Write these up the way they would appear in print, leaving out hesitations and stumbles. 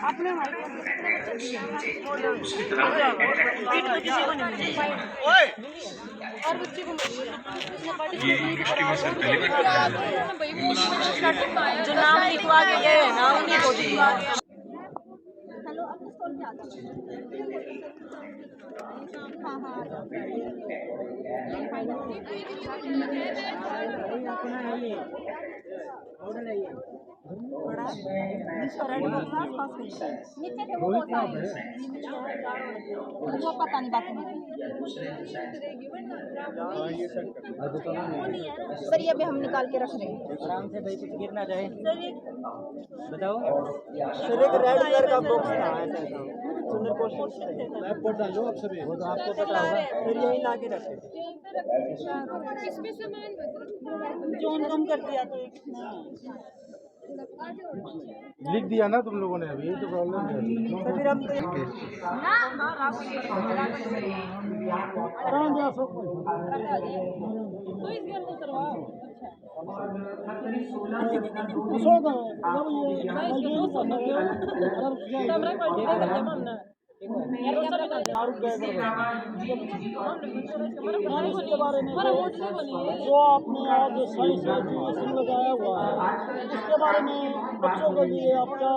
आपने हमारे और बच्चे को ये यूनिवर्सिटी में सर पहली बार जो नाम लिखवा के गए हैं ना उन्हीं को दिया। हेलो अपने स्टॉल पे आ जाओ। हाँ हाँ आ नीचे थे वो बहुत वो पता नहीं बाकी सर ये अभी हम निकाल के रख रहे हैं आराम से भाई, कुछ गिर ना जाए। बताओ सर एक रेड कलर का बॉक्स था ऐसा सुंदर क्वेश्चन लैब पर डालो आप सभी, वो तो आपको पता होगा। फिर यही ला के रखे इसमें सामान जोन कम कर दिया तो लिख दिया ना तुम लोगों ने, अभी तो प्रॉब्लम है। फिर हम उसके बारे में जो आपने आज साइंस एजुकेशन लगाया हुआ है इसके बारे में बच्चों के लिए आप क्या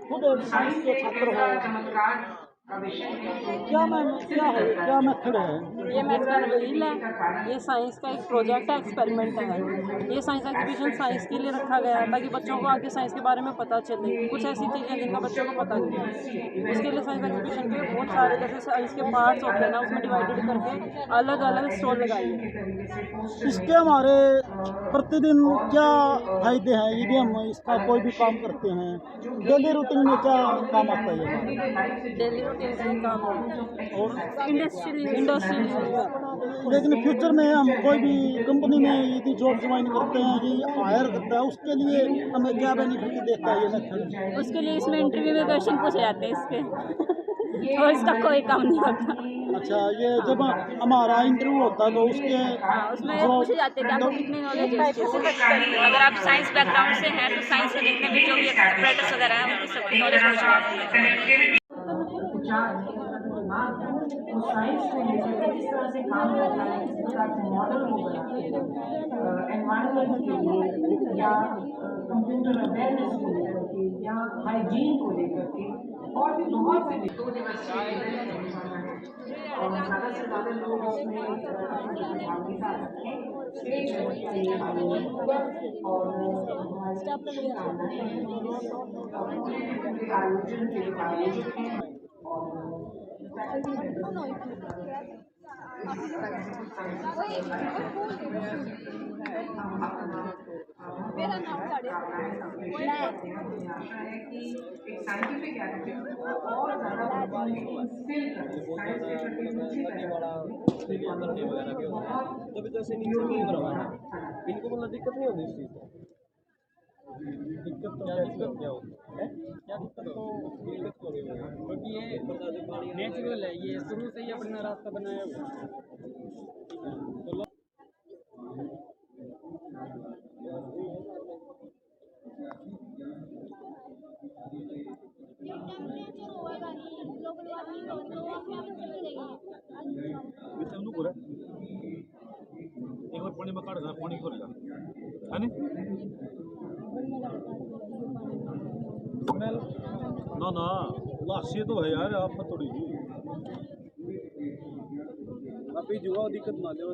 खुद एक साइंस के छात्र हो, क्या मेथड है? ये मेथड व्हील है, ये साइंस का एक प्रोजेक्ट है, एक्सपेरिमेंट है। ये साइंस एग्जीबिशन साइंस के लिए रखा गया है ताकि बच्चों को आगे साइंस के बारे में पता चले। कुछ ऐसी चीज़ें जिनका बच्चों को पता नहीं है, उसके लिए साइंस एग्जीबिशन के बहुत सारे जैसे साइंस के पार्ट्स होते हैं ना, उसमें डिवाइडेड करके अलग अलग स्टॉल लगाइए। इसके हमारे प्रतिदिन क्या फायदे हैं यदि हम इसका कोई भी काम करते हैं? डेली रूटीन में क्या काम आता है हमारे? डेली रूटीन का ही काम है और इंडस्ट्रियल लेकिन फ्यूचर में हम कोई भी कंपनी में यदि जॉब ज्वाइन करते हैं कि हायर करता है उसके लिए हमें क्या बेनिफिट देता है ये मेथड? उसके लिए इसमें इंटरव्यू में क्वेश्चन पूछे जाते हैं इसके और इसका कोई काम नहीं होता। अच्छा, ये जब हमारा इंटरव्यू होता है तो उसमें पूछे जाते हैं कि आपको कितनी नॉलेज है इस चीज़ से। अगर आप साइंस बैकग्राउंड से हैं तो साइंस के जितने भी जो भी ऑपरेटर्स वगैरह हैं उनकी सबकी नॉलेज पूछी जाती है। साइंस को लेकर किस तरह से काम करना है, किस प्रकार से मॉडल होगा एनवायरनमेंट के लिए या कंप्यूटर अवेयरनेस को लेकर के या हाइजीन को लेकर के और भी बहुत से 2 दिवसीय और ज़्यादा से ज़्यादा लोग उसमें भागीदार रखें। स्टेज और हमारी आयोजन के आयोजक हैं मेरा नाम तभी तो ऐसे नीचे नहीं करवा इनको मतलब दिक्कत नहीं होती इस चीज़ को। दिक्कत तो क्या होती है? क्या दिक्कत हो रही है? क्योंकि ये नेचुरल है, ये शुरू से ही अपना रास्ता बनाया हुआ है। एक बार पानी में काट देना, पानी को लेगा है नहीं ना ना लाशी तो है यार, आप मत तोड़ी अभी जुआ दिक्कत ना दे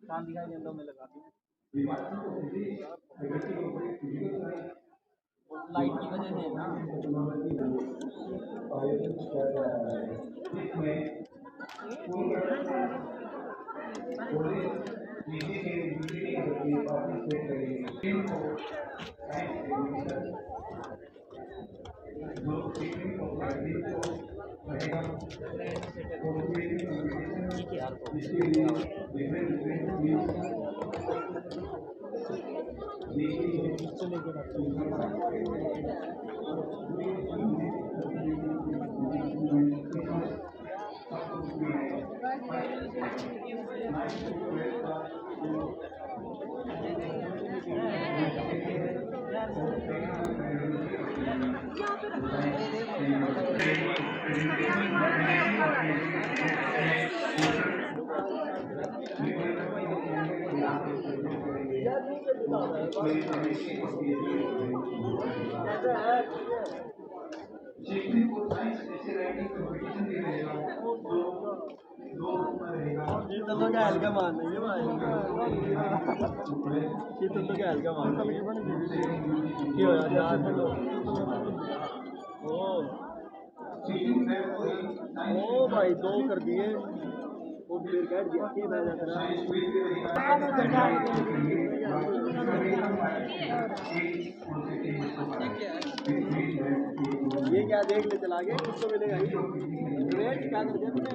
काम दिखाई देता में लगा दूँ लाइट की वजह से ना। शीतल तो क्या हल्का मान देंगे भाई, शीतल तो क्या हल्का मान देंगे क्यों यार ओ भाई 2 कर दिए, वो प्लेयर काट दिया के बैठ जाता ये क्या देख ले चला गया, उसको मिलेगा ही रेट क्या कर दिया तूने।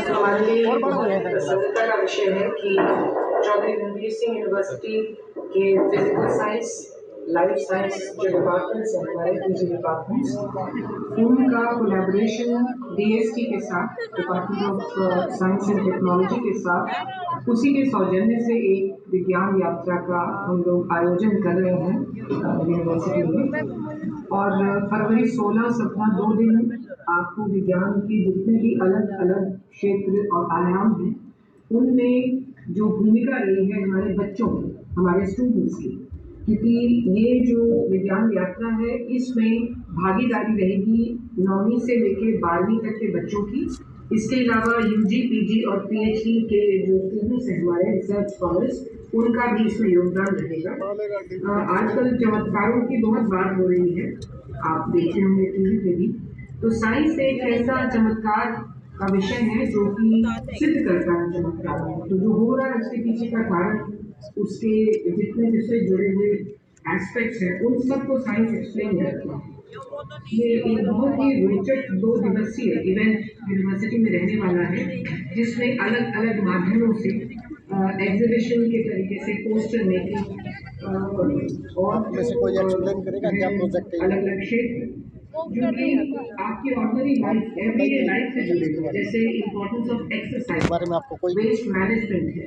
हमारे लिए बहुत प्रसन्नता का विषय है कि चौधरी रणवीर सिंह यूनिवर्सिटी के फिजिकल साइंस, लाइफ साइंस जो डिपार्टमेंट्स हैं हमारे पीजी डिपार्टमेंट्स, उनका कोलैबोरेशन डीएसटी के साथ, department of science and technology के साथ, उसी के सौजन्य से एक विज्ञान यात्रा का हम लोग आयोजन कर रहे हैं यूनिवर्सिटी में। और फरवरी 16-17 2 दिन आपको विज्ञान के जितने भी अलग अलग क्षेत्र और आयाम हैं उनमें जो भूमिका रही है हमारे बच्चों की, हमारे स्टूडेंट्स की, क्योंकि ये जो विज्ञान यात्रा है इसमें भागीदारी रहेगी 9वीं से लेकर 12वीं तक के बच्चों की। इसके अलावा यूजी, पीजी और पीएचडी के जो स्टूडेंट्स हैं हमारे रिसर्च स्कॉलर्स, उनका भी इसमें योगदान रहेगा। आजकल चमत्कारों की बहुत बात हो रही है, आप देखते होंगे टीवी पे भी। तो साइंस एक ऐसा चमत्कार का विषय है जो कि सिद्ध करता है चमत्कार में। तो जो हो रहा है उसके पीछे का कारण, उसके जितने जिससे जुड़े हुए एस्पेक्ट्स हैं उन सबको साइंस एक्सप्लेन करती है। ये एक बहुत ही रोचक 2 दिवसीय इवेंट यूनिवर्सिटी में रहने वाला है, जिसमें अलग अलग माध्यमों से एग्जीबिशन के तरीके से पोस्टर मेकिंग और जैसे कोई एक्सप्लेन करेगा क्या प्रोजेक्ट है? अलग अलग क्षेत्र जो कि आपकी ऑर्डिनरी लाइफ एवरीडे लाइफ से जुड़े हुए, जैसे इम्पोर्टेंस ऑफ एक्सरसाइज इस बारे में आपको कोई वेस्ट मैनेजमेंट है,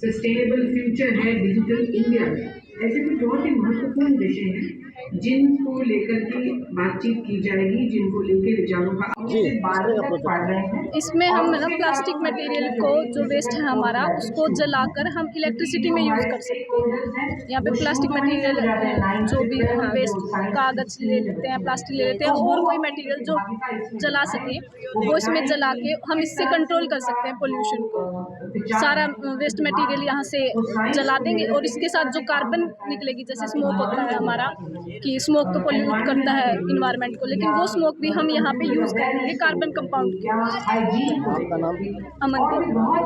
सस्टेनेबल फ्यूचर है, डिजिटल इंडिया है, ऐसे कुछ बहुत ही महत्वपूर्ण विषय हैं जिनको लेकर के बातचीत की जाएगी, जिनको लेकर विचारों का 12 तक पढ़ रहे हैं। इसमें हम मतलब प्लास्टिक मटेरियल को जो वेस्ट है हमारा उसको जलाकर हम इलेक्ट्रिसिटी में यूज़ कर सकते हैं। यहाँ पे प्लास्टिक मटेरियल जो भी वेस्ट कागज ले लेते हैं, प्लास्टिक ले लेते हैं और कोई मटेरियल जो जला सके वो इसमें जला के हम इससे कंट्रोल कर सकते हैं पोल्यूशन को। सारा वेस्ट मटेरियल यहाँ से जला देंगे और इसके साथ जो कार्बन निकलेगी, जैसे स्मोक होता है हमारा कि स्मोक तो पोल्यूट करता है इन्वायरमेंट को, लेकिन वो स्मोक भी हम यहाँ पे यूज़ करेंगे कार्बन कंपाउंड के। आपका नाम? अमन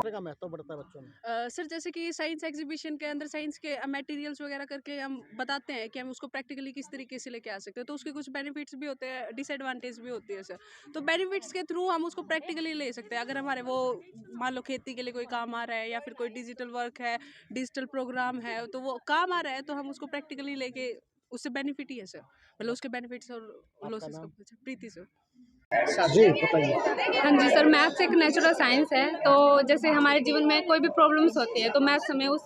का महत्व बढ़ता है बच्चों में। सर जैसे कि साइंस एग्जीबिशन के अंदर साइंस के मटेरियल्स वगैरह करके हम बताते हैं कि हम उसको प्रैक्टिकली किस तरीके से लेके आ सकते हैं, तो उसके कुछ बेनिफिट्स भी होते हैं, डिसएडवांटेज भी होती है सर। तो बेनिफिट्स के थ्रू हम उसको प्रैक्टिकली ले सकते हैं। अगर हमारे वो मान लो खेती के लिए कोई काम आ रहा है या फिर कोई डिजिटल वर्क है, डिजिटल प्रोग्राम है, तो वो काम आ रहा है तो हम उसको प्रैक्टिकली लेके उससे बेनिफिट ही है सर। मतलब उसके बेनिफिट्स और लॉसेस का। प्रीति सर। जी बताइए। हाँ जी सर, मैथ्स एक नेचुरल साइंस है, तो जैसे हमारे जीवन में कोई भी प्रॉब्लम्स होती है तो मैथ्स हमें उस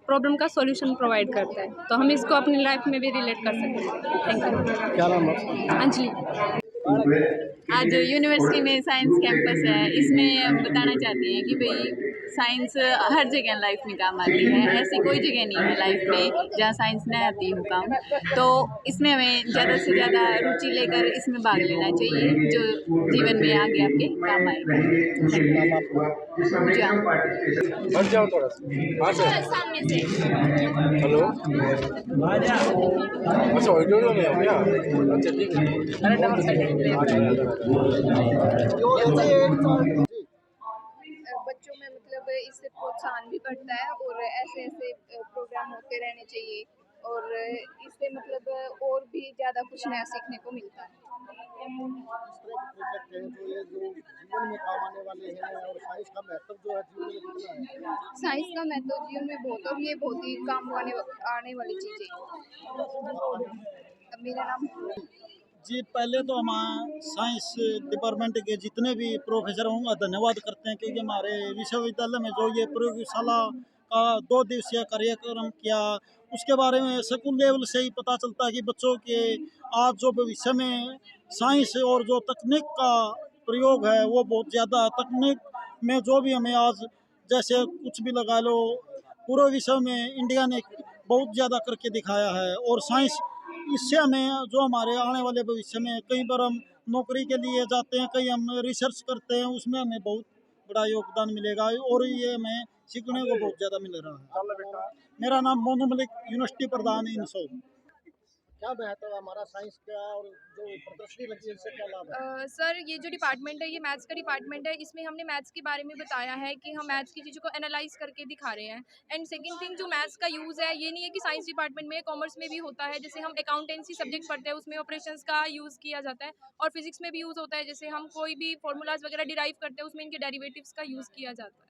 प्रॉब्लम का सॉल्यूशन प्रोवाइड करता है, तो हम इसको अपनी लाइफ में भी रिलेट कर सकते हैं। Thank you. क्या नाम है? अंजलि। आज यूनिवर्सिटी में साइंस कैंपस है, इसमें हम बताना चाहते हैं कि भाई साइंस हर जगह लाइफ में काम आती है। ऐसी कोई जगह नहीं है लाइफ में जहाँ साइंस न आती हो काम, तो इसमें हमें ज़्यादा से ज़्यादा रुचि लेकर इसमें भाग लेना चाहिए, जो जीवन में आगे आपके काम आएगा। थोड़ा सा सामने से हेलो, अच्छा ऑडियो में हो गया। अच्छा ठीक है। बच्चों में मतलब इससे प्रोत्साहन भी बढ़ता है और ऐसे ऐसे प्रोग्राम होते रहने चाहिए और इससे मतलब और भी ज़्यादा कुछ नया सीखने को मिलता है। प्रोजेक्ट है तो ये जो जीवन में काम आने वाले हैं और साइंस का महत्व जो है जीवन में कितना है? साइंस का महत्व जीवन में बहुत और ये बहुत ही काम आने वाली चीज़ है। मेरा नाम जी, पहले तो हम साइंस डिपार्टमेंट के जितने भी प्रोफेसर होंगे धन्यवाद करते हैं, क्योंकि हमारे विश्वविद्यालय में जो ये प्रयोगशाला का 2 दिवसीय कार्यक्रम किया, उसके बारे में स्कूल लेवल से ही पता चलता है कि बच्चों के आज जो भविष्य में साइंस और जो तकनीक का प्रयोग है वो बहुत ज़्यादा तकनीक में जो भी हमें आज जैसे कुछ भी लगा लो, पूरे विश्व में इंडिया ने बहुत ज़्यादा करके दिखाया है। और साइंस इससे हमें जो हमारे आने वाले भविष्य में कई बार हम नौकरी के लिए जाते हैं, कहीं हम रिसर्च करते हैं, उसमें हमें बहुत बड़ा योगदान मिलेगा और ये हमें सीखने को बहुत ज़्यादा मिल रहा है। मेरा नाम मोनू मलिक, यूनिवर्सिटी प्रधान इनसो। क्या महत्व है हमारा साइंस का और जो प्रदर्शनी लगी है इससे क्या लाभ है? सर ये जो डिपार्टमेंट है ये मैथ्स का डिपार्टमेंट है, इसमें हमने मैथ्स के बारे में बताया है कि हम मैथ्स की चीज़ों को एनालाइज करके दिखा रहे हैं। एंड सेकंड थिंग, जो मैथ्स का यूज़ है ये नहीं है कि साइंस डिपार्टमेंट में, कॉमर्स में भी होता है। जैसे हम अकाउंटेंसी सब्जेक्ट पढ़ते हैं उसमें ऑपरेशंस का यूज़ किया जाता है, और फिजिक्स में भी यूज़ होता है। जैसे हम कोई भी फॉर्मूलाज वगैरह डिराइव करते हैं उसमें इनके डेरिवेटिव्स का यूज़ किया जाता है।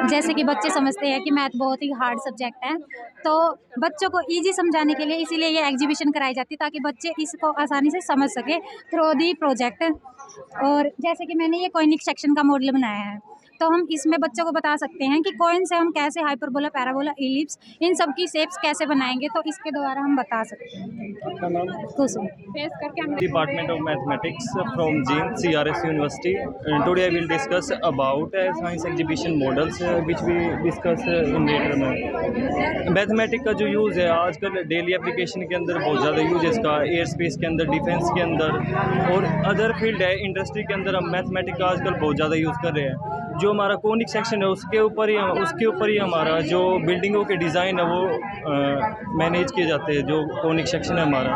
जैसे कि बच्चे समझते हैं कि मैथ बहुत ही हार्ड सब्जेक्ट है, तो बच्चों को इजी समझाने के लिए इसीलिए ये एग्जीबिशन कराई जाती है, ताकि बच्चे इसको आसानी से समझ सके थ्रू दी प्रोजेक्ट। और जैसे कि मैंने ये कॉइनिक सेक्शन का मॉडल बनाया है, तो हम इसमें बच्चों को बता सकते हैं कि कॉइन से हम कैसे हाइपरबोला, पैराबोला, इलिप्स इन सब की शेप्स कैसे बनाएंगे, तो इसके द्वारा हम बता सकते हैं। कुसुम फेस करके हम Department of Mathematics from JIN CRS University. Today I will discuss about science exhibition models which we discuss in later. Mathematics का जो यूज़ है आजकल डेली एप्लीकेशन के अंदर बहुत ज़्यादा यूज है इसका, एयर स्पेस के अंदर, डिफेंस के अंदर और अदर फील्ड है इंडस्ट्री के अंदर हम मैथमेटिक्स का आजकल बहुत ज़्यादा यूज़ कर रहे हैं। जो हमारा कॉनिक सेक्शन है उसके ऊपर ही हमारा जो बिल्डिंगों के डिज़ाइन है वो मैनेज किए जाते हैं, जो कॉनिक सेक्शन है हमारा।